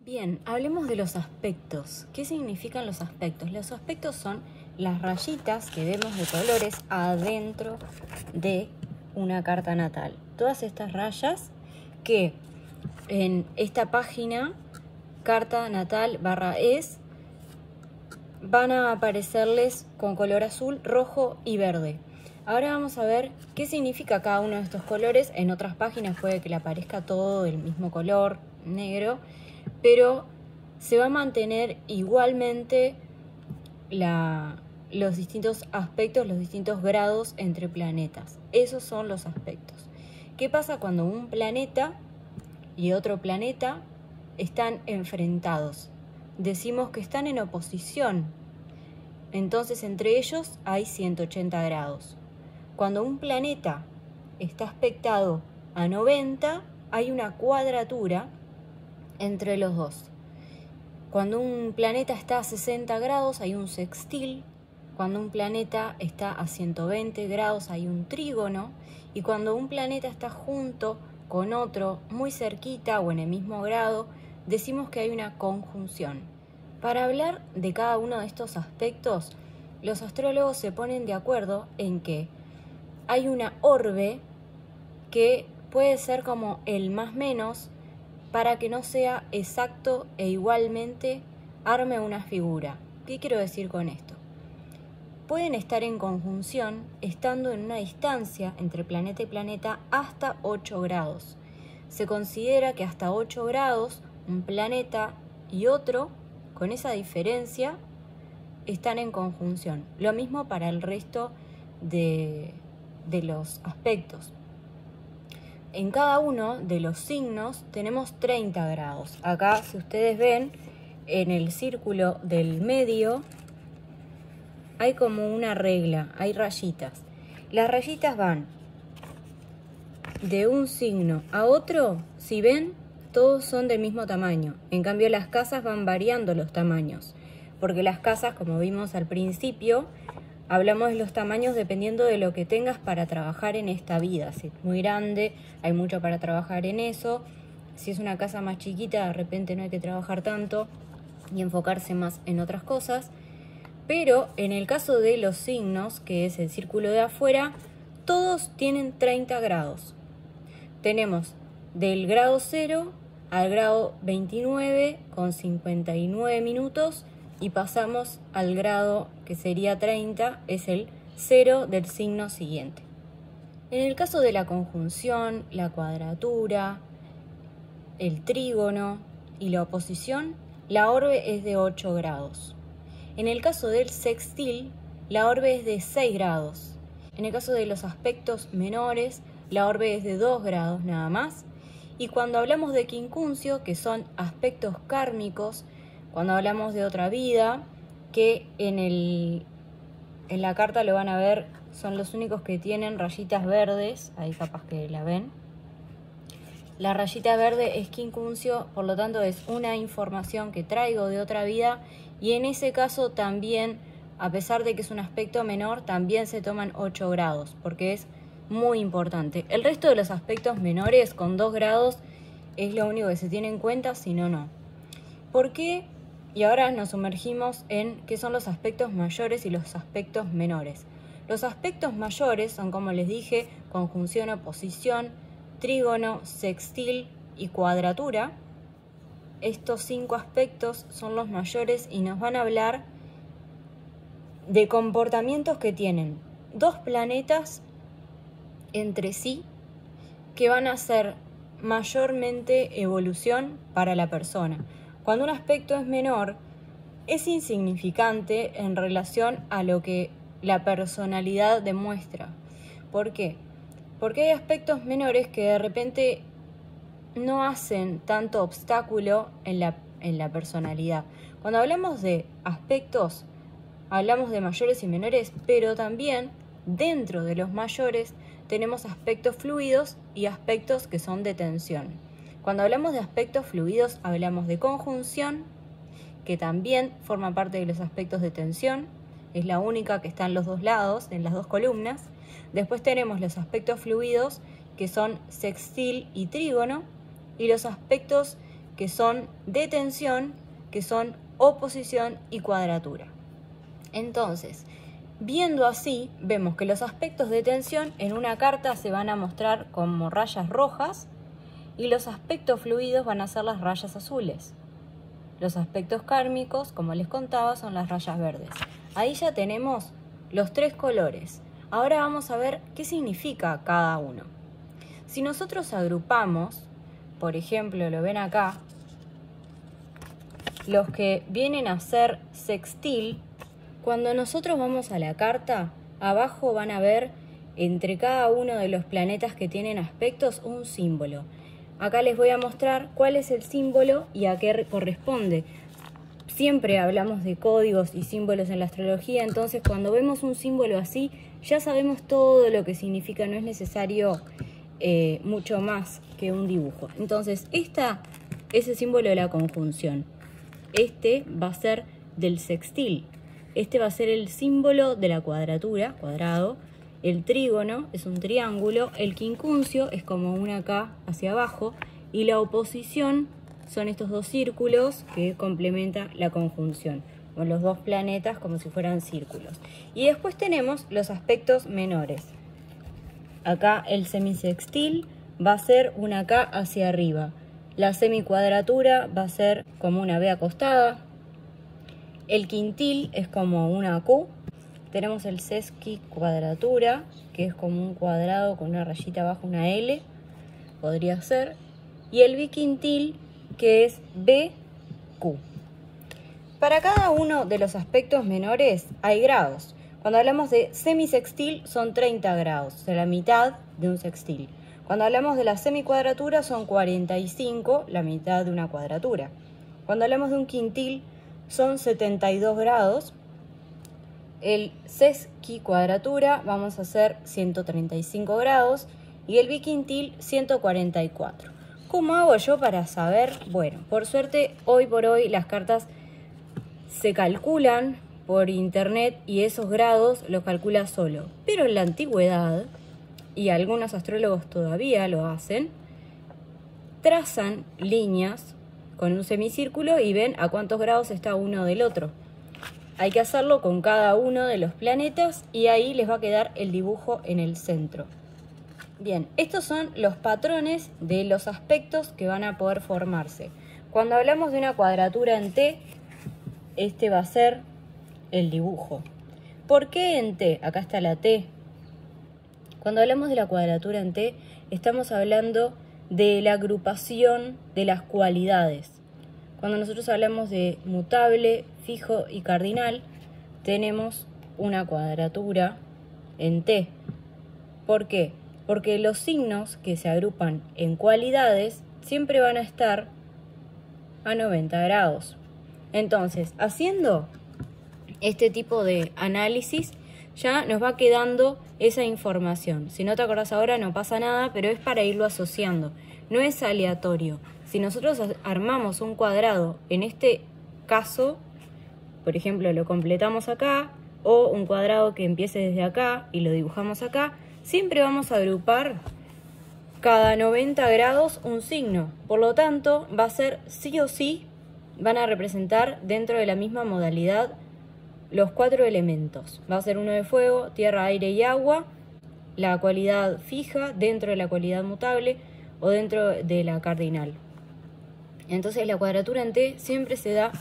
Bien, hablemos de los aspectos. ¿Qué significan los aspectos? Los aspectos son las rayitas que vemos de colores adentro de una carta natal. Todas estas rayas que en esta página, carta natal /es, van a aparecerles con color azul, rojo y verde. Ahora vamos a ver qué significa cada uno de estos colores. En otras páginas puede que le aparezca todo del mismo color, negro, pero se va a mantener igualmente los distintos aspectos, los distintos grados entre planetas. Esos son los aspectos. ¿Qué pasa cuando un planeta y otro planeta están enfrentados? Decimos que están en oposición. Entonces entre ellos hay 180 grados. Cuando un planeta está aspectado a 90, hay una cuadratura entre los dos. Cuando un planeta está a 60 grados, hay un sextil. Cuando un planeta está a 120 grados, hay un trígono. Y cuando un planeta está junto con otro, muy cerquita o en el mismo grado, decimos que hay una conjunción. Para hablar de cada uno de estos aspectos, los astrólogos se ponen de acuerdo en que hay una orbe que puede ser como el más menos para que no sea exacto e igualmente arme una figura. ¿Qué quiero decir con esto? Pueden estar en conjunción estando en una distancia entre planeta y planeta hasta 8 grados. Se considera que hasta 8 grados un planeta y otro, con esa diferencia, están en conjunción. Lo mismo para el resto de los aspectos. En cada uno de los signos tenemos 30 grados. Acá, si ustedes ven, en el círculo del medio hay como una regla, hay rayitas. Las rayitas van de un signo a otro, si ven, todos son del mismo tamaño. En cambio, las casas van variando los tamaños, porque las casas, como vimos al principio, hablamos de los tamaños dependiendo de lo que tengas para trabajar en esta vida. Si es muy grande, hay mucho para trabajar en eso. Si es una casa más chiquita, de repente no hay que trabajar tanto y enfocarse más en otras cosas. Pero en el caso de los signos, que es el círculo de afuera, todos tienen 30 grados. Tenemos del grado 0 al grado 29 con 59 minutos. Y pasamos al grado que sería 30, es el 0 del signo siguiente. En el caso de la conjunción, la cuadratura, el trígono y la oposición, la orbe es de 8 grados. En el caso del sextil, la orbe es de 6 grados. En el caso de los aspectos menores, la orbe es de 2 grados nada más. Y cuando hablamos de quincuncio, que son aspectos kármicos, cuando hablamos de otra vida, que en la carta lo van a ver, son los únicos que tienen rayitas verdes, ahí capaz que la ven. La rayita verde es quincuncio, por lo tanto es una información que traigo de otra vida, y en ese caso también, a pesar de que es un aspecto menor, también se toman 8 grados, porque es muy importante. El resto de los aspectos menores con 2 grados es lo único que se tiene en cuenta, si no, no. ¿Por qué? Y ahora nos sumergimos en qué son los aspectos mayores y los aspectos menores. Los aspectos mayores son, como les dije, conjunción, oposición, trígono, sextil y cuadratura. Estos 5 aspectos son los mayores y nos van a hablar de comportamientos que tienen 2 planetas entre sí que van a hacer mayormente evolución para la persona. Cuando un aspecto es menor, es insignificante en relación a lo que la personalidad demuestra. ¿Por qué? Porque hay aspectos menores que de repente no hacen tanto obstáculo en la personalidad. Cuando hablamos de aspectos, hablamos de mayores y menores, pero también dentro de los mayores tenemos aspectos fluidos y aspectos que son de tensión. Cuando hablamos de aspectos fluidos, hablamos de conjunción, que también forma parte de los aspectos de tensión, es la única que está en los dos lados, en las dos columnas. Después tenemos los aspectos fluidos, que son sextil y trígono, y los aspectos que son de tensión, que son oposición y cuadratura. Entonces, viendo así, vemos que los aspectos de tensión en una carta se van a mostrar como rayas rojas y los aspectos fluidos van a ser las rayas azules. Los aspectos kármicos, como les contaba, son las rayas verdes. Ahí ya tenemos los 3 colores. Ahora vamos a ver qué significa cada uno. Si nosotros agrupamos, por ejemplo, lo ven acá, los que vienen a ser sextil, cuando nosotros vamos a la carta, abajo van a ver entre cada uno de los planetas que tienen aspectos un símbolo. Acá les voy a mostrar cuál es el símbolo y a qué corresponde. Siempre hablamos de códigos y símbolos en la astrología, entonces cuando vemos un símbolo así, ya sabemos todo lo que significa, no es necesario mucho más que un dibujo. Entonces, esta es el símbolo de la conjunción. Este va a ser del sextil. Este va a ser el símbolo de la cuadratura, cuadrado. El trígono es un triángulo. El quincuncio es como una K hacia abajo. Y la oposición son estos 2 círculos que complementan la conjunción. Con los 2 planetas como si fueran círculos. Y después tenemos los aspectos menores. Acá el semisextil va a ser una K hacia arriba. La semicuadratura va a ser como una B acostada. El quintil es como una Q. Tenemos el sesquicuadratura, que es como un cuadrado con una rayita abajo, una L, podría ser. Y el biquintil, que es BQ. Para cada uno de los aspectos menores hay grados. Cuando hablamos de semisextil son 30 grados, o sea, la mitad de un sextil. Cuando hablamos de la semicuadratura son 45, la mitad de una cuadratura. Cuando hablamos de un quintil son 72 grados. El sesquicuadratura vamos a hacer 135 grados y el biquintil 144. ¿Cómo hago yo para saber? Bueno, por suerte hoy por hoy las cartas se calculan por internet y esos grados los calcula solo. Pero en la antigüedad, y algunos astrólogos todavía lo hacen, trazan líneas con un semicírculo y ven a cuántos grados está uno del otro. Hay que hacerlo con cada uno de los planetas y ahí les va a quedar el dibujo en el centro. Bien, estos son los patrones de los aspectos que van a poder formarse. Cuando hablamos de una cuadratura en T, este va a ser el dibujo. ¿Por qué en T? Acá está la T. Cuando hablamos de la cuadratura en T, estamos hablando de la agrupación de las cualidades. Cuando nosotros hablamos de mutable, fijo y cardinal, tenemos una cuadratura en T. ¿Por qué? Porque los signos que se agrupan en cualidades siempre van a estar a 90 grados. Entonces, haciendo este tipo de análisis, ya nos va quedando esa información. Si no te acordás ahora no pasa nada, pero es para irlo asociando. No es aleatorio. Si nosotros armamos un cuadrado, en este caso, por ejemplo, lo completamos acá, o un cuadrado que empiece desde acá y lo dibujamos acá, siempre vamos a agrupar cada 90 grados un signo. Por lo tanto, va a ser sí o sí, van a representar dentro de la misma modalidad los 4 elementos. Va a ser uno de fuego, tierra, aire y agua, la cualidad fija dentro de la cualidad mutable o dentro de la cardinal. Entonces la cuadratura en T siempre se da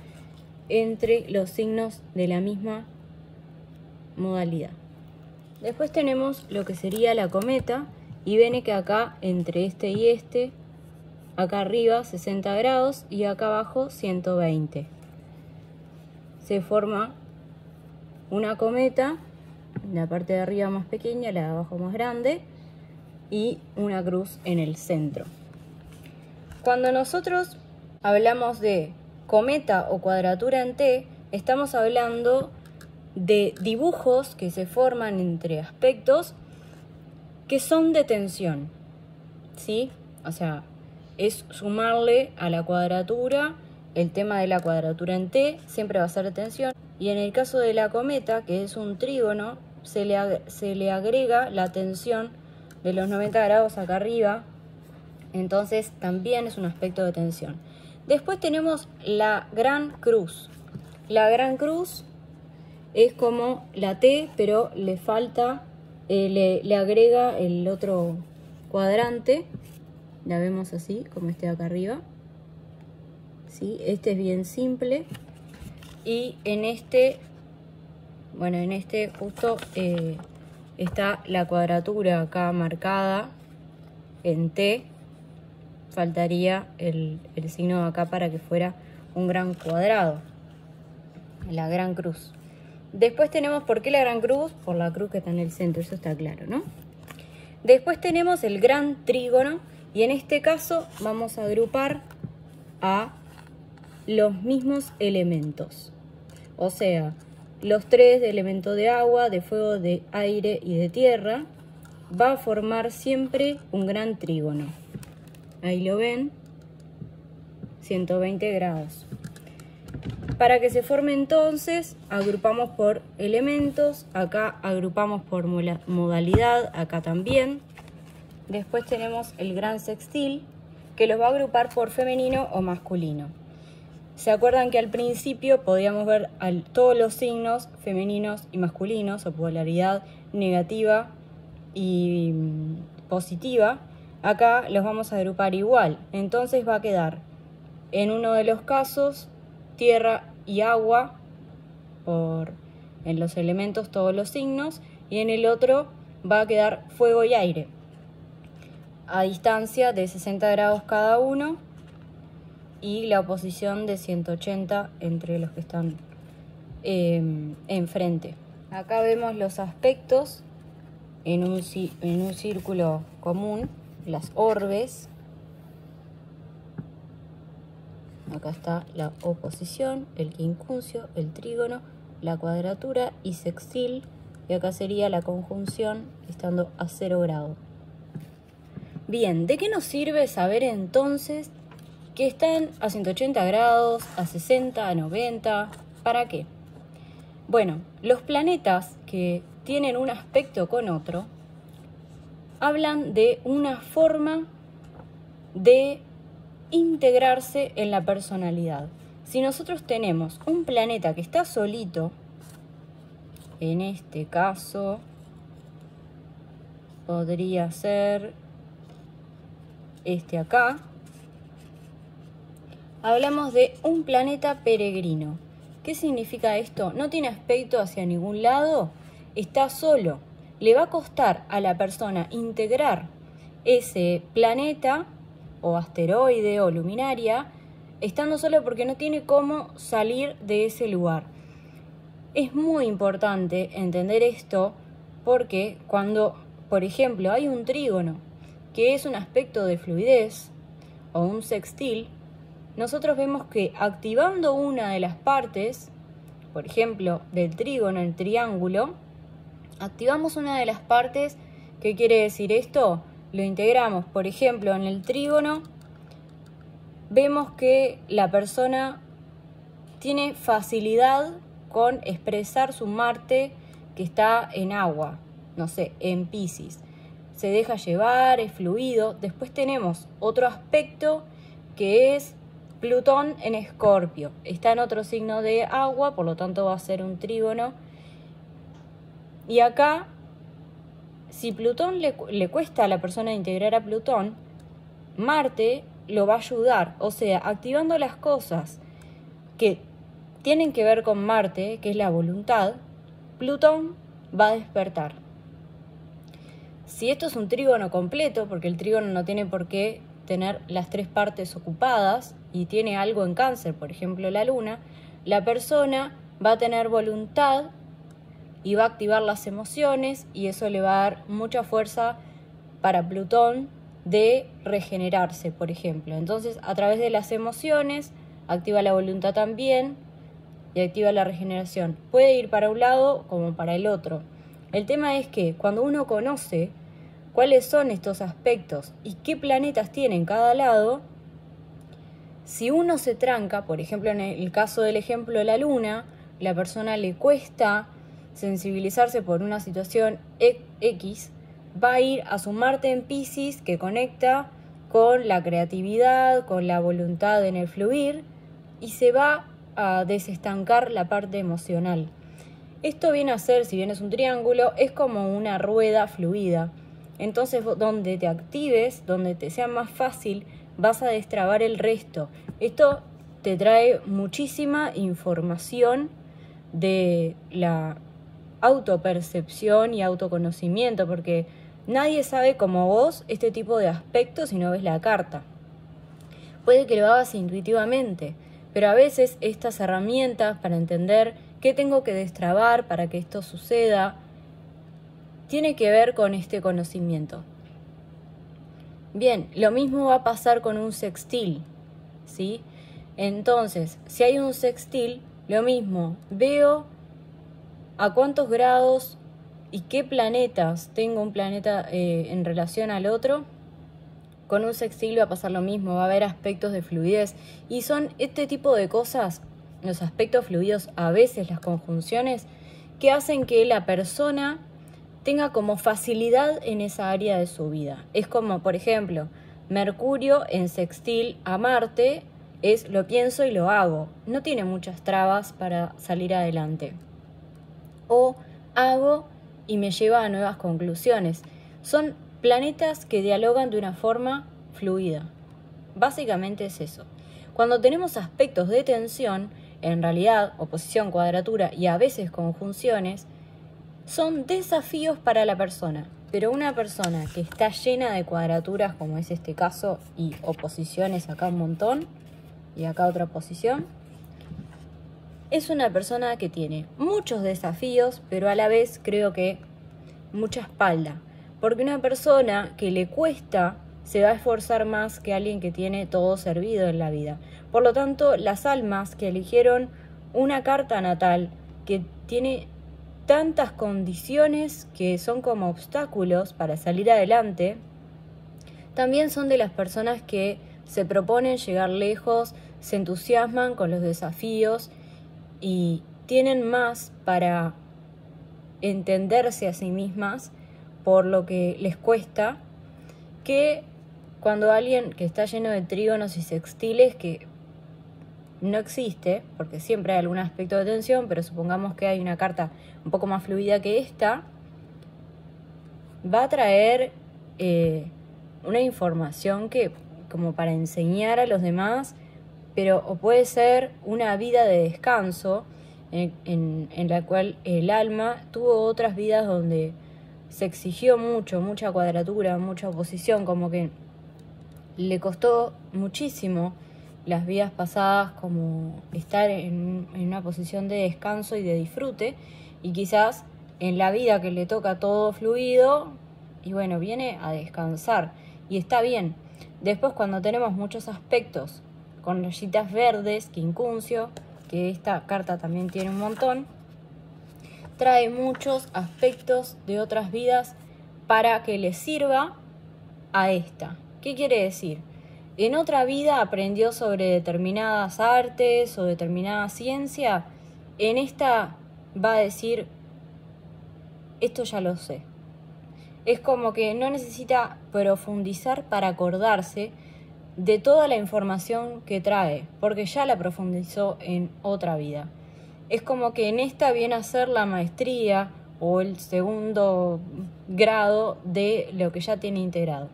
entre los signos de la misma modalidad. Después tenemos lo que sería la cometa y ven que acá entre este y este, acá arriba 60 grados y acá abajo 120. Se forma una cometa, la parte de arriba más pequeña, la de abajo más grande y una cruz en el centro. Cuando nosotros hablamos de cometa o cuadratura en T, estamos hablando de dibujos que se forman entre aspectos que son de tensión, ¿sí? O sea, es sumarle a la cuadratura el tema de la cuadratura en T, siempre va a ser de tensión. Y en el caso de la cometa, que es un trígono, se le agrega la tensión de los 90 grados acá arriba, entonces también es un aspecto de tensión. Después tenemos la Gran Cruz. La Gran Cruz es como la T, pero le falta, le agrega el otro cuadrante. La vemos así, como este de acá arriba. ¿Sí? Este es bien simple. Y en este, bueno, en este justo está la cuadratura acá marcada en T. Faltaría el signo de acá para que fuera un gran cuadrado. La Gran Cruz. Después tenemos, ¿por qué la Gran Cruz? Por la cruz que está en el centro, eso está claro, ¿no? Después tenemos el Gran Trígono, y en este caso vamos a agrupar a los mismos elementos. O sea, los tres elementos de agua, de fuego, de aire y de tierra, va a formar siempre un gran trígono. Ahí lo ven, 120 grados. Para que se forme entonces, agrupamos por elementos, acá agrupamos por modalidad, acá también. Después tenemos el gran sextil, que los va a agrupar por femenino o masculino. ¿Se acuerdan que al principio podíamos ver todos los signos femeninos y masculinos, o polaridad negativa y positiva? Acá los vamos a agrupar igual, entonces va a quedar en uno de los casos tierra y agua en los elementos todos los signos, y en el otro va a quedar fuego y aire a distancia de 60 grados cada uno y la oposición de 180 entre los que están enfrente. Acá vemos los aspectos en un círculo común, las orbes. Acá está la oposición, el quincuncio, el trígono, la cuadratura y sextil, y acá sería la conjunción estando a 0 grado. Bien, ¿de qué nos sirve saber entonces que están a 180 grados, a 60, a 90? ¿Para qué? Bueno, los planetas que tienen un aspecto con otro hablan de una forma de integrarse en la personalidad. Si nosotros tenemos un planeta que está solito, en este caso podría ser este acá, hablamos de un planeta peregrino. ¿Qué significa esto? No tiene aspecto hacia ningún lado, está solo. Le va a costar a la persona integrar ese planeta o asteroide o luminaria estando solo, porque no tiene cómo salir de ese lugar. Es muy importante entender esto porque cuando, por ejemplo, hay un trígono que es un aspecto de fluidez o un sextil, nosotros vemos que activando una de las partes, por ejemplo, del trígono, el triángulo, activamos una de las partes. ¿Qué quiere decir esto? Lo integramos, por ejemplo, en el trígono, vemos que la persona tiene facilidad con expresar su Marte que está en agua, no sé, en Piscis. Se deja llevar, es fluido. Después tenemos otro aspecto que es Plutón en Escorpio. Está en otro signo de agua, por lo tanto va a ser un trígono. Y acá, si Plutón le cuesta a la persona integrar a Plutón, Marte lo va a ayudar. O sea, activando las cosas que tienen que ver con Marte, que es la voluntad, Plutón va a despertar. Si esto es un trígono completo, porque el trígono no tiene por qué tener las tres partes ocupadas y tiene algo en Cáncer, por ejemplo la luna, la persona va a tener voluntad y va a activar las emociones, y eso le va a dar mucha fuerza para Plutón de regenerarse, por ejemplo. Entonces, a través de las emociones, activa la voluntad también y activa la regeneración. Puede ir para un lado como para el otro. El tema es que cuando uno conoce cuáles son estos aspectos y qué planetas tiene en cada lado, si uno se tranca, por ejemplo en el caso del ejemplo de la luna, la persona le cuesta sensibilizarse por una situación X, va a ir a su Marte en Piscis, que conecta con la creatividad, con la voluntad en el fluir, y se va a desestancar la parte emocional. Esto viene a ser, si bien es un triángulo, es como una rueda fluida. Entonces, donde te actives, donde te sea más fácil, vas a destrabar el resto. Esto te trae muchísima información de la autopercepción y autoconocimiento, porque nadie sabe como vos este tipo de aspectos si no ves la carta. Puede que lo hagas intuitivamente, pero a veces estas herramientas para entender qué tengo que destrabar para que esto suceda, tiene que ver con este conocimiento. Bien, lo mismo va a pasar con un sextil, ¿sí? Entonces, si hay un sextil, lo mismo, veo a cuántos grados y qué planetas tengo un planeta en relación al otro. Con un sextil va a pasar lo mismo, va a haber aspectos de fluidez. Y son este tipo de cosas, los aspectos fluidos, a veces las conjunciones, que hacen que la persona tenga como facilidad en esa área de su vida. Es como, por ejemplo, Mercurio en sextil a Marte es lo pienso y lo hago. No tiene muchas trabas para salir adelante. O hago y me lleva a nuevas conclusiones. Son planetas que dialogan de una forma fluida. Básicamente es eso. Cuando tenemos aspectos de tensión, en realidad oposición, cuadratura y a veces conjunciones, son desafíos para la persona. Pero una persona que está llena de cuadraturas, como es este caso, y oposiciones acá un montón, y acá otra oposición, es una persona que tiene muchos desafíos, pero a la vez creo que mucha espalda. Porque una persona que le cuesta se va a esforzar más que alguien que tiene todo servido en la vida. Por lo tanto, las almas que eligieron una carta natal que tiene tantas condiciones que son como obstáculos para salir adelante, también son de las personas que se proponen llegar lejos, se entusiasman con los desafíos y tienen más para entenderse a sí mismas por lo que les cuesta, que cuando alguien que está lleno de trígonos y sextiles, que no existe, porque siempre hay algún aspecto de tensión, pero supongamos que hay una carta un poco más fluida que esta, va a traer una información que como para enseñar a los demás, pero o puede ser una vida de descanso en la cual el alma tuvo otras vidas donde se exigió mucho, mucha cuadratura, mucha oposición, como que le costó muchísimo las vidas pasadas como estar en una posición de descanso y de disfrute, y quizás en la vida que le toca todo fluido, y bueno, viene a descansar, y está bien. Después cuando tenemos muchos aspectos con rayitas verdes, quincuncio, que esta carta también tiene un montón, trae muchos aspectos de otras vidas para que le sirva a esta. ¿Qué quiere decir? En otra vida aprendió sobre determinadas artes o determinada ciencia, en esta va a decir, esto ya lo sé. Es como que no necesita profundizar para acordarse de toda la información que trae, porque ya la profundizó en otra vida. Es como que en esta viene a ser la maestría o el segundo grado de lo que ya tiene integrado.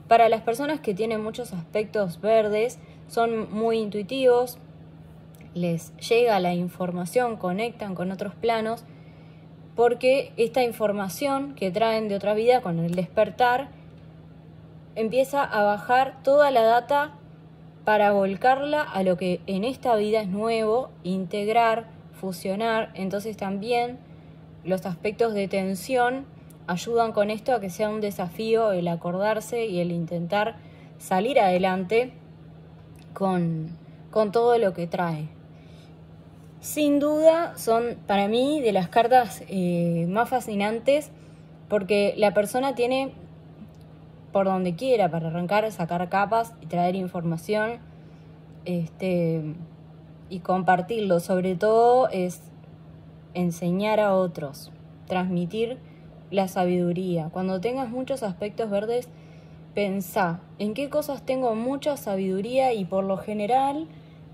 Para las personas que tienen muchos aspectos verdes, son muy intuitivos, les llega la información, conectan con otros planos, porque esta información que traen de otra vida con el despertar empieza a bajar toda la data para volcarla a lo que en esta vida es nuevo, integrar, fusionar. Entonces también los aspectos de tensión ayudan con esto a que sea un desafío el acordarse y el intentar salir adelante con todo lo que trae. Sin duda son para mí de las cartas más fascinantes, porque la persona tiene por donde quiera para arrancar, sacar capas y traer información y compartirlo. Sobre todo es enseñar a otros, transmitir la sabiduría. Cuando tengas muchos aspectos verdes, pensá en qué cosas tengo mucha sabiduría y por lo general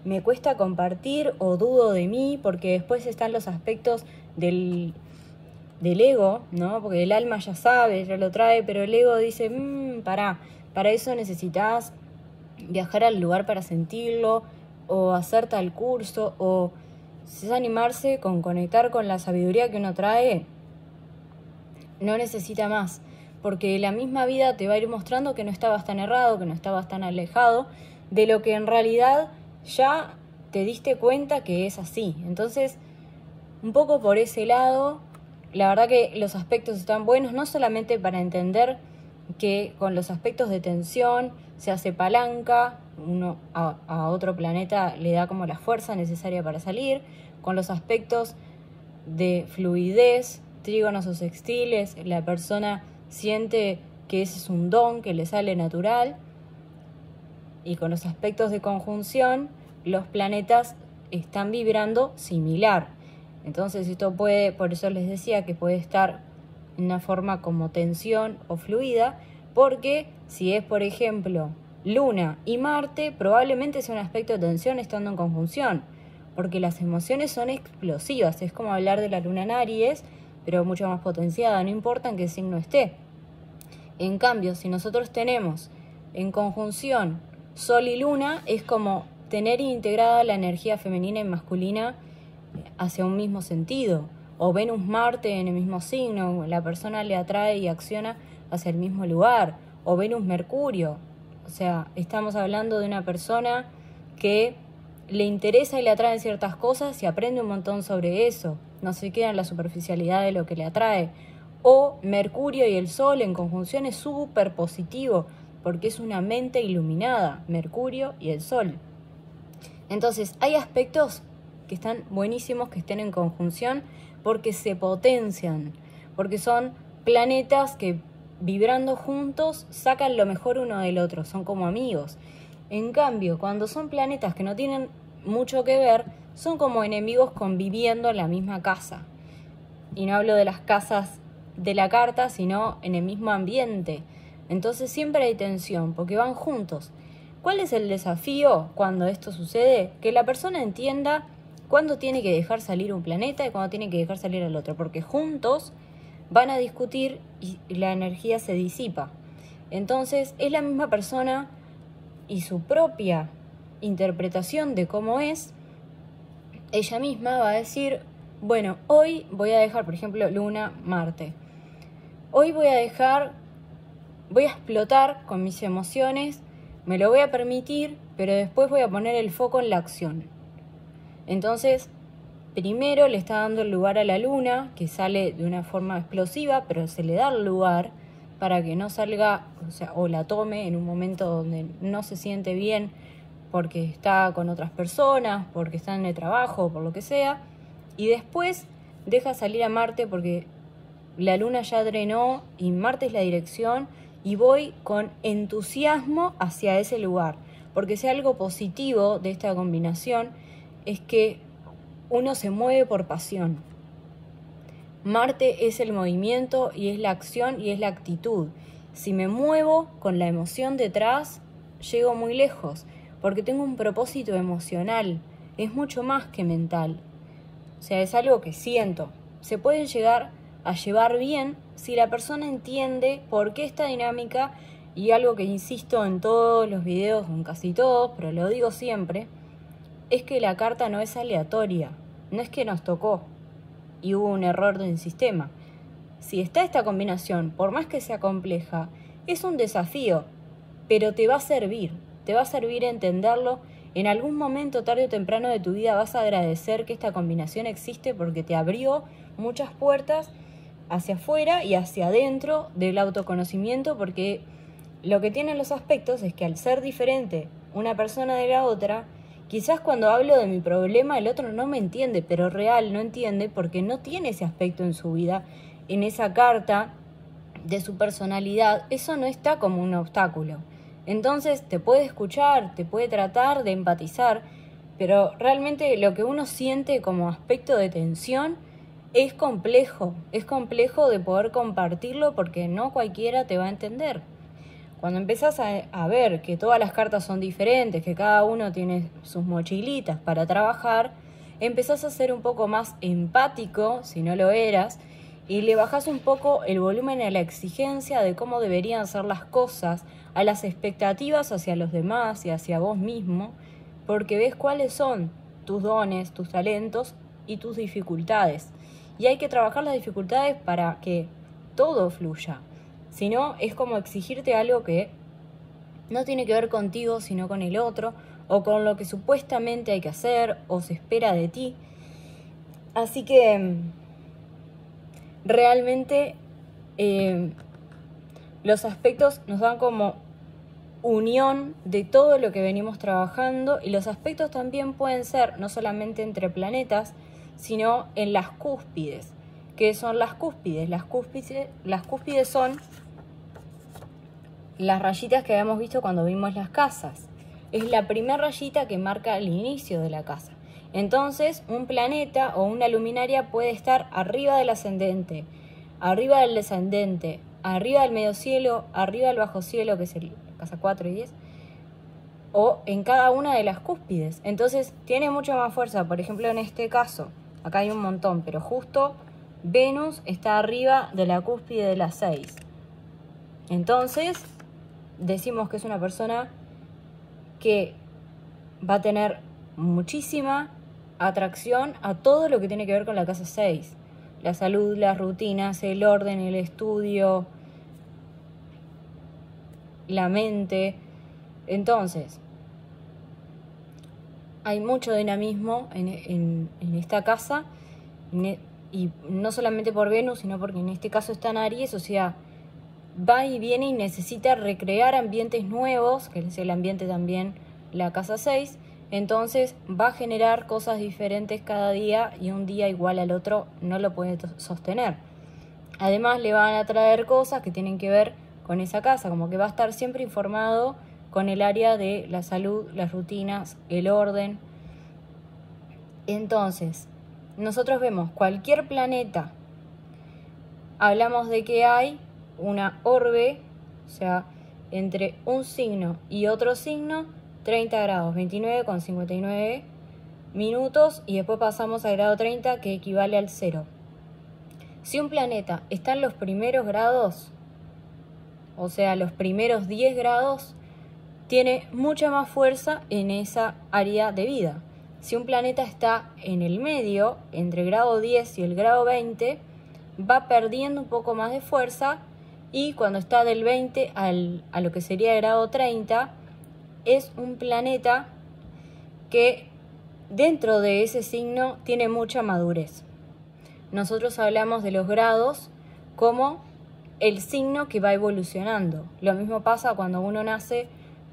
me cuesta compartir o dudo de mí, porque después están los aspectos del ego, ¿no? Porque el alma ya sabe, ya lo trae, pero el ego dice, para eso necesitas viajar al lugar para sentirlo, o hacer tal curso, o si es animarse con conectar con la sabiduría que uno trae, no necesita más, porque la misma vida te va a ir mostrando que no estabas tan errado, que no estabas tan alejado de lo que en realidad ya te diste cuenta que es así. Entonces, un poco por ese lado, la verdad que los aspectos están buenos, no solamente para entender que con los aspectos de tensión se hace palanca, uno a otro planeta le da como la fuerza necesaria para salir, con los aspectos de fluidez, trígonos o sextiles, la persona siente que ese es un don que le sale natural, y con los aspectos de conjunción, los planetas están vibrando similar. Entonces esto puede, por eso les decía que puede estar en una forma como tensión o fluida, porque si es, por ejemplo, Luna y Marte, probablemente sea un aspecto de tensión estando en conjunción, porque las emociones son explosivas. Es como hablar de la Luna en Aries, pero mucho más potenciada, no importa en qué signo esté. En cambio, si nosotros tenemos en conjunción Sol y Luna, es como tener integrada la energía femenina y masculina hacia un mismo sentido. O Venus-Marte en el mismo signo, la persona le atrae y acciona hacia el mismo lugar. O Venus-Mercurio, o sea, estamos hablando de una persona que le interesa y le atraen ciertas cosas y aprende un montón sobre eso. No se queda en la superficialidad de lo que le atrae. O Mercurio y el Sol en conjunción es súper positivo, porque es una mente iluminada, Mercurio y el Sol. Entonces, hay aspectos que están buenísimos que estén en conjunción porque se potencian, porque son planetas que vibrando juntos sacan lo mejor uno del otro, son como amigos. En cambio, cuando son planetas que no tienen mucho que ver, son como enemigos conviviendo en la misma casa. Y no hablo de las casas de la carta, sino en el mismo ambiente. Entonces siempre hay tensión, porque van juntos. ¿Cuál es el desafío cuando esto sucede? Que la persona entienda cuándo tiene que dejar salir un planeta y cuándo tiene que dejar salir al otro, porque juntos van a discutir y la energía se disipa. Entonces es la misma persona y su propia interpretación de cómo es, ella misma va a decir, bueno, hoy voy a dejar, por ejemplo, Luna, Marte. Hoy voy a explotar con mis emociones, me lo voy a permitir, pero después voy a poner el foco en la acción. Entonces, primero le está dando el lugar a la Luna, que sale de una forma explosiva, pero se le da el lugar para que no salga, o la tome en un momento donde no se siente bien porque está con otras personas, porque está en el trabajo, por lo que sea, y después deja salir a Marte porque la Luna ya drenó y Marte es la dirección, y voy con entusiasmo hacia ese lugar, porque si algo positivo de esta combinación es que uno se mueve por pasión. Marte es el movimiento y es la acción y es la actitud. Si me muevo con la emoción detrás, llego muy lejos, porque tengo un propósito emocional, es mucho más que mental. O sea, es algo que siento. Se pueden llegar a llevar bien si la persona entiende por qué esta dinámica, y algo que insisto en todos los videos, en casi todos, pero lo digo siempre, es que la carta no es aleatoria, no es que nos tocó y hubo un error del sistema. Si está esta combinación, por más que sea compleja, es un desafío, pero te va a servir entenderlo. En algún momento, tarde o temprano de tu vida, vas a agradecer que esta combinación existe porque te abrió muchas puertas hacia afuera y hacia adentro del autoconocimiento, porque lo que tienen los aspectos es que al ser diferente una persona de la otra, quizás cuando hablo de mi problema el otro no me entiende, pero real no entiende porque no tiene ese aspecto en su vida, en esa carta de su personalidad, eso no está como un obstáculo. Entonces te puede escuchar, te puede tratar de empatizar, pero realmente lo que uno siente como aspecto de tensión es complejo de poder compartirlo porque no cualquiera te va a entender. Cuando empezás a ver que todas las cartas son diferentes, que cada uno tiene sus mochilitas para trabajar, empezás a ser un poco más empático, si no lo eras, y le bajás un poco el volumen a la exigencia de cómo deberían ser las cosas, a las expectativas hacia los demás y hacia vos mismo, porque ves cuáles son tus dones, tus talentos y tus dificultades. Y hay que trabajar las dificultades para que todo fluya. Si no, es como exigirte algo que no tiene que ver contigo, sino con el otro, o con lo que supuestamente hay que hacer o se espera de ti. Así que realmente los aspectos nos dan como unión de todo lo que venimos trabajando, y los aspectos también pueden ser no solamente entre planetas, sino en las cúspides. ¿Qué son las cúspides? Las cúspides son las rayitas que habíamos visto cuando vimos las casas. Es la primera rayita que marca el inicio de la casa. Entonces, un planeta o una luminaria puede estar arriba del ascendente, arriba del descendente, arriba del medio cielo, arriba del bajo cielo, que es la casa 4 y 10, o en cada una de las cúspides. Entonces, tiene mucha más fuerza. Por ejemplo, en este caso, acá hay un montón, pero justo Venus está arriba de la cúspide de las 6. Entonces, decimos que es una persona que va a tener muchísima atracción a todo lo que tiene que ver con la casa 6. La salud, las rutinas, el orden, el estudio, la mente. Entonces, hay mucho dinamismo en esta casa, y no solamente por Venus, sino porque en este caso está en Aries, o sea, va y viene y necesita recrear ambientes nuevos, que es el ambiente también la casa 6, entonces va a generar cosas diferentes cada día, y un día igual al otro no lo puede sostener. Además le van a traer cosas que tienen que ver con esa casa, como que va a estar siempre informado con el área de la salud, las rutinas, el orden. Entonces, nosotros vemos cualquier planeta, hablamos de que hay una orbe, o sea, entre un signo y otro signo, 30 grados, 29,59 minutos, y después pasamos al grado 30, que equivale al 0. Si un planeta está en los primeros grados, o sea, los primeros 10 grados, tiene mucha más fuerza en esa área de vida. Si un planeta está en el medio, entre el grado 10 y el grado 20, va perdiendo un poco más de fuerza, y cuando está del 20 a lo que sería el grado 30, es un planeta que dentro de ese signo tiene mucha madurez. Nosotros hablamos de los grados como el signo que va evolucionando. Lo mismo pasa cuando uno nace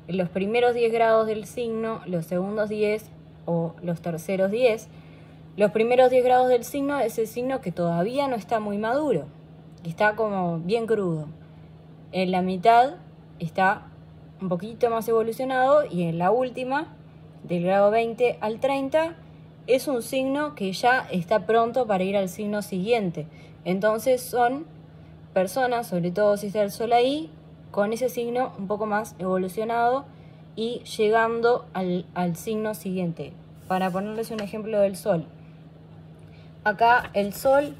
en los primeros 10 grados del signo, los segundos 10 o los terceros 10. Los primeros 10 grados del signo es el signo que todavía no está muy maduro, que está como bien crudo. En la mitad está un poquito más evolucionado, y en la última, del grado 20 al 30, es un signo que ya está pronto para ir al signo siguiente. Entonces son personas, sobre todo si está el sol ahí, con ese signo un poco más evolucionado y llegando al signo siguiente. Para ponerles un ejemplo del sol, acá el sol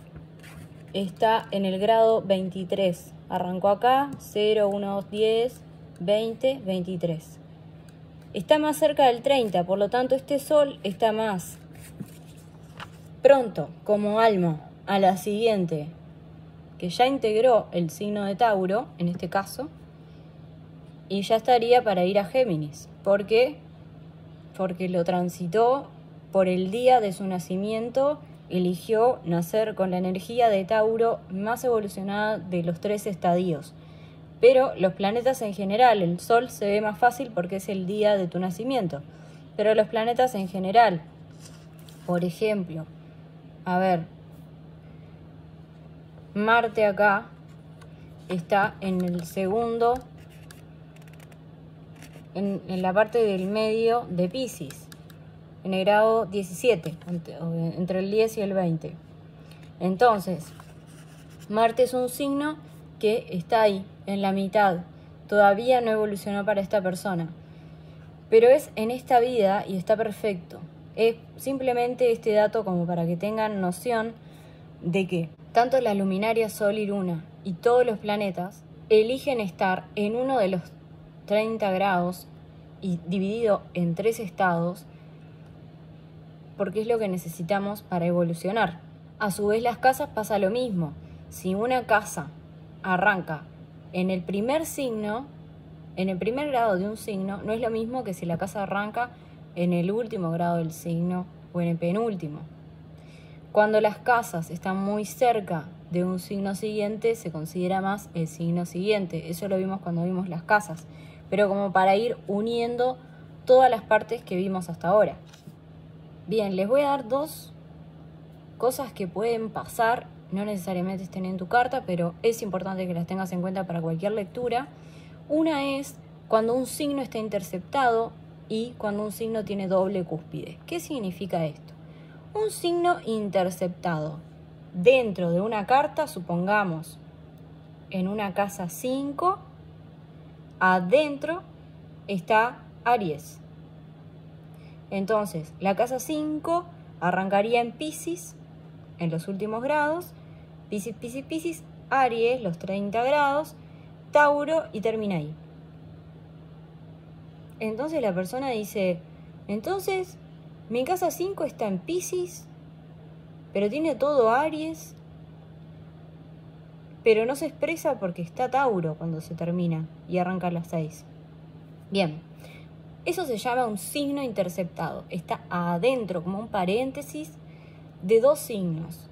está en el grado 23. Arrancó acá, 0, 1, 2, 10, 20, 23. Está más cerca del 30, por lo tanto este sol está más pronto como alma a la siguiente, que ya integró el signo de Tauro, en este caso, y ya estaría para ir a Géminis. ¿Por qué? Porque lo transitó por el día de su nacimiento, eligió nacer con la energía de Tauro más evolucionada de los 3 estadios. Pero los planetas en general, el Sol se ve más fácil porque es el día de tu nacimiento. Pero los planetas en general, por ejemplo, a ver, Marte acá está en el segundo, en la parte del medio de Piscis, en el grado 17, entre el 10 y el 20. Entonces, Marte es un signo que está ahí, en la mitad. todavía no evolucionó para esta persona. Pero es en esta vida y está perfecto. Es simplemente este dato como para que tengan noción de que tanto la luminaria Sol y Luna y todos los planetas eligen estar en uno de los 30 grados y dividido en 3 estados porque es lo que necesitamos para evolucionar. A su vez las casas pasa lo mismo. Si una casa arranca en el primer signo, en el primer grado de un signo, no es lo mismo que si la casa arranca en el último grado del signo o en el penúltimo. Cuando las casas están muy cerca de un signo siguiente, se considera más el signo siguiente. Eso lo vimos cuando vimos las casas, pero como para ir uniendo todas las partes que vimos hasta ahora. Bien, les voy a dar 2 cosas que pueden pasar, no necesariamente estén en tu carta, pero es importante que las tengas en cuenta para cualquier lectura. Una es cuando un signo está interceptado y cuando un signo tiene doble cúspide. ¿Qué significa esto? Un signo interceptado dentro de una carta, supongamos en una casa 5, adentro está Aries. Entonces, la casa 5 arrancaría en Piscis, en los últimos grados, Piscis, Piscis, Piscis, Aries, los 30 grados, Tauro y termina ahí. Entonces la persona dice, entonces mi casa 5 está en Piscis, pero tiene todo Aries, pero no se expresa porque está Tauro cuando se termina y arranca a las 6. Bien, eso se llama un signo interceptado. Está adentro, como un paréntesis, de 2 signos.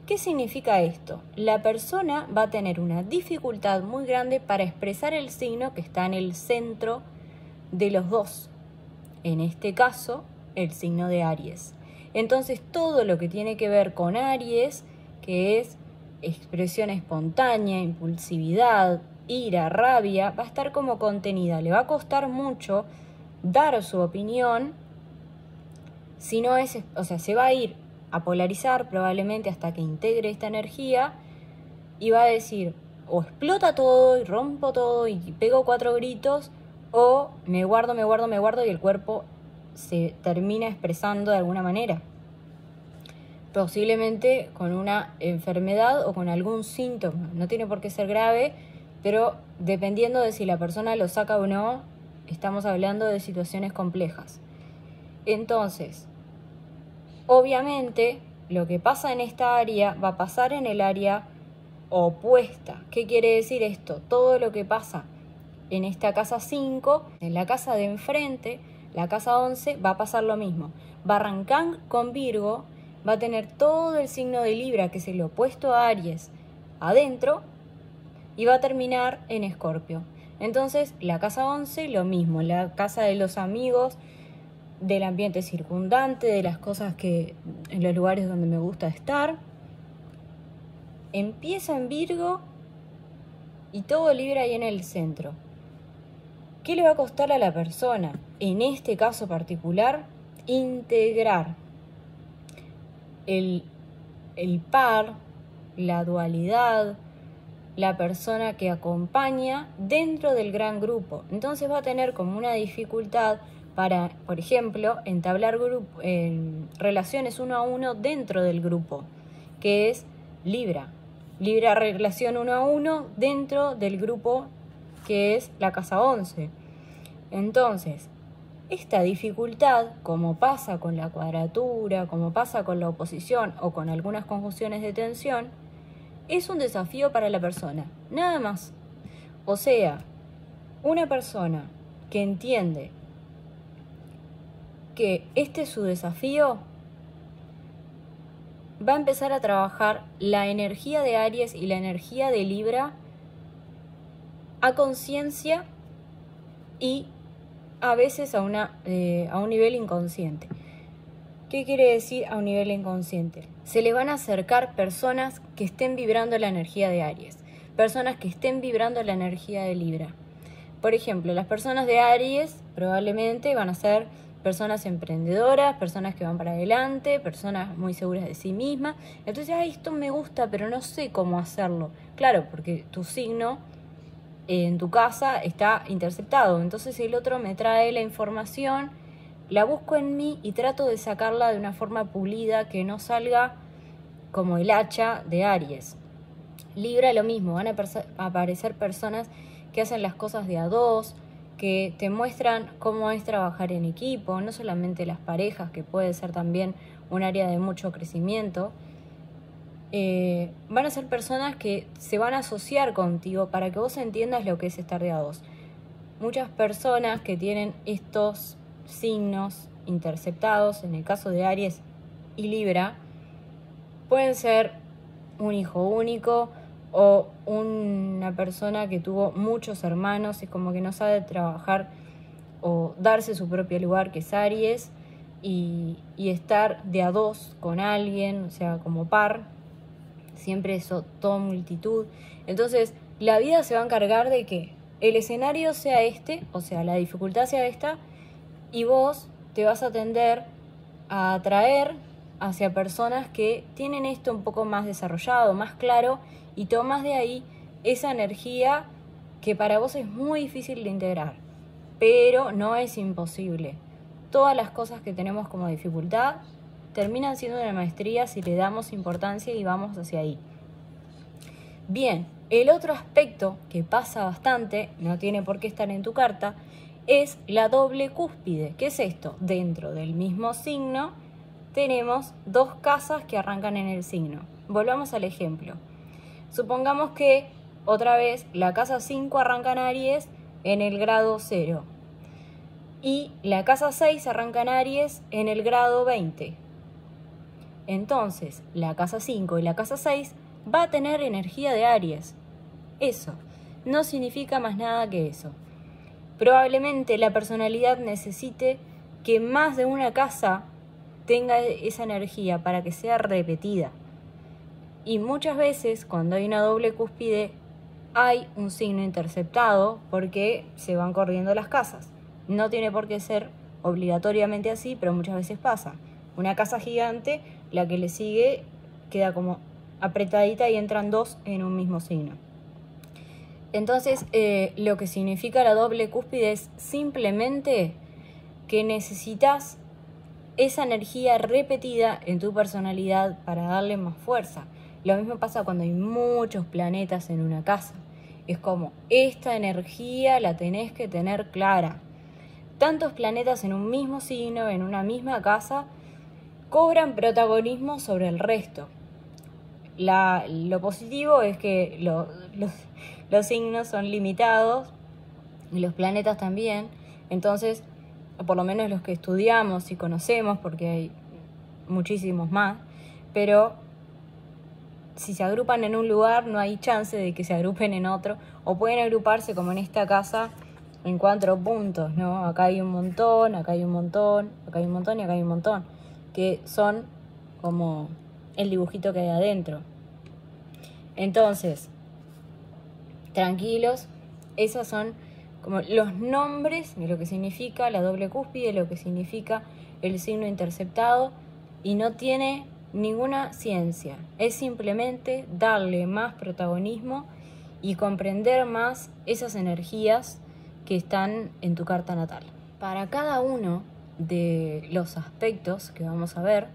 ¿Qué significa esto? La persona va a tener una dificultad muy grande para expresar el signo que está en el centro de los 2. En este caso, el signo de Aries. Entonces, todo lo que tiene que ver con Aries, que es expresión espontánea, impulsividad, ira, rabia, va a estar como contenida. Le va a costar mucho dar su opinión, si no es, o sea, se va a ir a polarizar probablemente hasta que integre esta energía y va a decir, o explota todo y rompo todo y pego 4 gritos, o me guardo y el cuerpo se termina expresando de alguna manera. Posiblemente con una enfermedad o con algún síntoma. No tiene por qué ser grave, pero dependiendo de si la persona lo saca o no, estamos hablando de situaciones complejas. Entonces, obviamente, lo que pasa en esta área va a pasar en el área opuesta. ¿Qué quiere decir esto? Todo lo que pasa en esta casa 5, en la casa de enfrente, la casa 11, va a pasar lo mismo. Va a arrancar con Virgo, va a tener todo el signo de Libra, que es el opuesto a Aries, adentro, y va a terminar en Escorpio. Entonces, la casa 11, lo mismo, la casa de los amigos, del ambiente circundante, de las cosas que en los lugares donde me gusta estar. Empieza en Virgo y todo Libra ahí en el centro. ¿Qué le va a costar a la persona? En este caso particular, integrar el par, la dualidad, la persona que acompaña dentro del gran grupo. Entonces va a tener como una dificultad para, por ejemplo, entablar relaciones 1 a 1 dentro del grupo, que es Libra. Libra relación 1 a 1 dentro del grupo que es la casa 11. Entonces, esta dificultad, como pasa con la cuadratura, como pasa con la oposición o con algunas conjunciones de tensión, es un desafío para la persona, nada más. O sea, una persona que entiende que este es su desafío, va a empezar a trabajar la energía de Aries y la energía de Libra a conciencia y a veces a un nivel inconsciente. ¿Qué quiere decir a un nivel inconsciente? Se le van a acercar personas que estén vibrando la energía de Aries, personas que estén vibrando la energía de Libra. Por ejemplo, las personas de Aries probablemente van a ser personas emprendedoras, personas que van para adelante, personas muy seguras de sí mismas. Entonces, esto me gusta, pero no sé cómo hacerlo. Claro, porque tu signo en tu casa está interceptado. Entonces el otro me trae la información, la busco en mí y trato de sacarla de una forma pulida que no salga como el hacha de Aries. Libra lo mismo, van a aparecer personas que hacen las cosas de a dos, que te muestran cómo es trabajar en equipo, no solamente las parejas, que puede ser también un área de mucho crecimiento. Van a ser personas que se van a asociar contigo para que vos entiendas lo que es estar de a dos. Muchas personas que tienen estos signos interceptados, en el caso de Aries y Libra, pueden ser un hijo único o una persona que tuvo muchos hermanos y como que no sabe trabajar o darse su propio lugar, que es Aries, y estar de a dos con alguien, o sea, como par, siempre eso, toda multitud. Entonces, la vida se va a encargar de que el escenario sea este, o sea, la dificultad sea esta, y vos te vas a tender a atraer hacia personas que tienen esto un poco más desarrollado, más claro, y tomas de ahí esa energía que para vos es muy difícil de integrar, pero no es imposible. Todas las cosas que tenemos como dificultad terminan siendo una maestría si le damos importancia y vamos hacia ahí. Bien, el otro aspecto que pasa bastante, no tiene por qué estar en tu carta, es la doble cúspide. ¿Qué es esto? Dentro del mismo signo tenemos dos casas que arrancan en el signo. Volvamos al ejemplo. Supongamos que otra vez la casa 5 arranca en Aries en el grado 0 y la casa 6 arranca en Aries en el grado 20. Entonces, la casa 5 y la casa 6 va a tener energía de Aries. Eso no significa más nada que eso. Probablemente la personalidad necesite que más de una casa tenga esa energía para que sea repetida. Y muchas veces cuando hay una doble cúspide hay un signo interceptado porque se van corriendo las casas. No tiene por qué ser obligatoriamente así, pero muchas veces pasa. Una casa gigante, la que le sigue queda como apretadita y entran dos en un mismo signo. Entonces, lo que significa la doble cúspide es simplemente que necesitas esa energía repetida en tu personalidad para darle más fuerza. Lo mismo pasa cuando hay muchos planetas en una casa. Es como, esta energía la tenés que tener clara. Tantos planetas en un mismo signo, en una misma casa, cobran protagonismo sobre el resto. Lo positivo es que los signos son limitados y los planetas también. Entonces, por lo menos los que estudiamos y conocemos, porque hay muchísimos más, pero si se agrupan en un lugar no hay chance de que se agrupen en otro, o pueden agruparse como en esta casa en 4 puntos, ¿no? Acá hay un montón, acá hay un montón, acá hay un montón y acá hay un montón, que son como el dibujito que hay adentro. Entonces, tranquilos, esos son como los nombres de lo que significa la doble cúspide, lo que significa el signo interceptado, y no tiene ninguna ciencia. Es simplemente darle más protagonismo y comprender más esas energías que están en tu carta natal. Para cada uno de los aspectos que vamos a ver,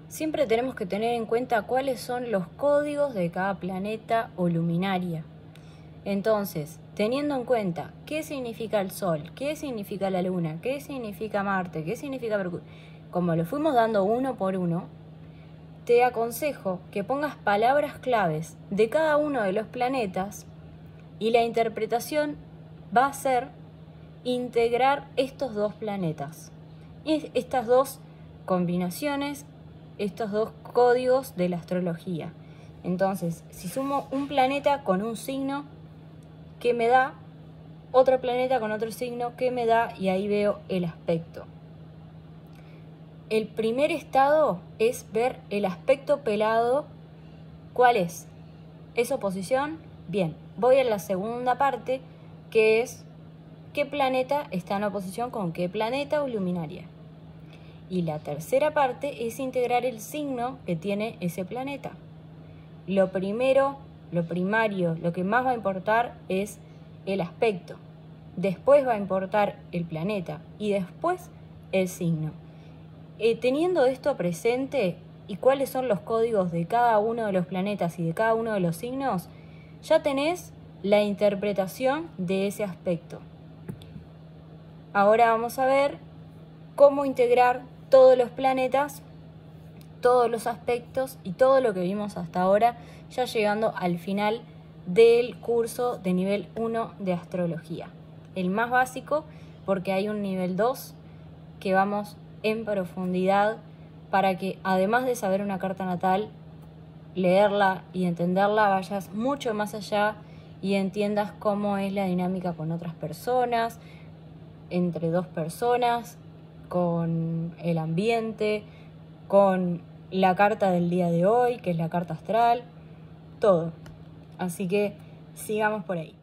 siempre tenemos que tener en cuenta cuáles son los códigos de cada planeta o luminaria. Entonces, teniendo en cuenta qué significa el Sol, qué significa la Luna, qué significa Marte, qué significa Mercurio, como lo fuimos dando uno por uno, te aconsejo que pongas palabras claves de cada uno de los planetas y la interpretación va a ser integrar estos dos planetas, y estas dos combinaciones, estos dos códigos de la astrología. Entonces, si sumo un planeta con un signo, ¿qué me da? Otro planeta con otro signo, ¿qué me da? Y ahí veo el aspecto. El primer estado es ver el aspecto pelado. ¿Cuál es? ¿Es oposición? Bien, voy a la segunda parte, que es qué planeta está en oposición con qué planeta o luminaria. Y la tercera parte es integrar el signo que tiene ese planeta. Lo primero lo primario, lo que más va a importar es el aspecto. Después va a importar el planeta y después el signo. Teniendo esto presente y cuáles son los códigos de cada uno de los planetas y de cada uno de los signos, ya tenés la interpretación de ese aspecto. Ahora vamos a ver cómo integrar todos los planetas, todos los aspectos y todo lo que vimos hasta ahora, ya llegando al final del curso de nivel 1 de astrología. El más básico, porque hay un nivel 2 que vamos en profundidad para que, además de saber una carta natal, leerla y entenderla, vayas mucho más allá y entiendas cómo es la dinámica con otras personas, entre dos personas, con el ambiente, con la carta del día de hoy, que es la carta astral, todo. Así que sigamos por ahí.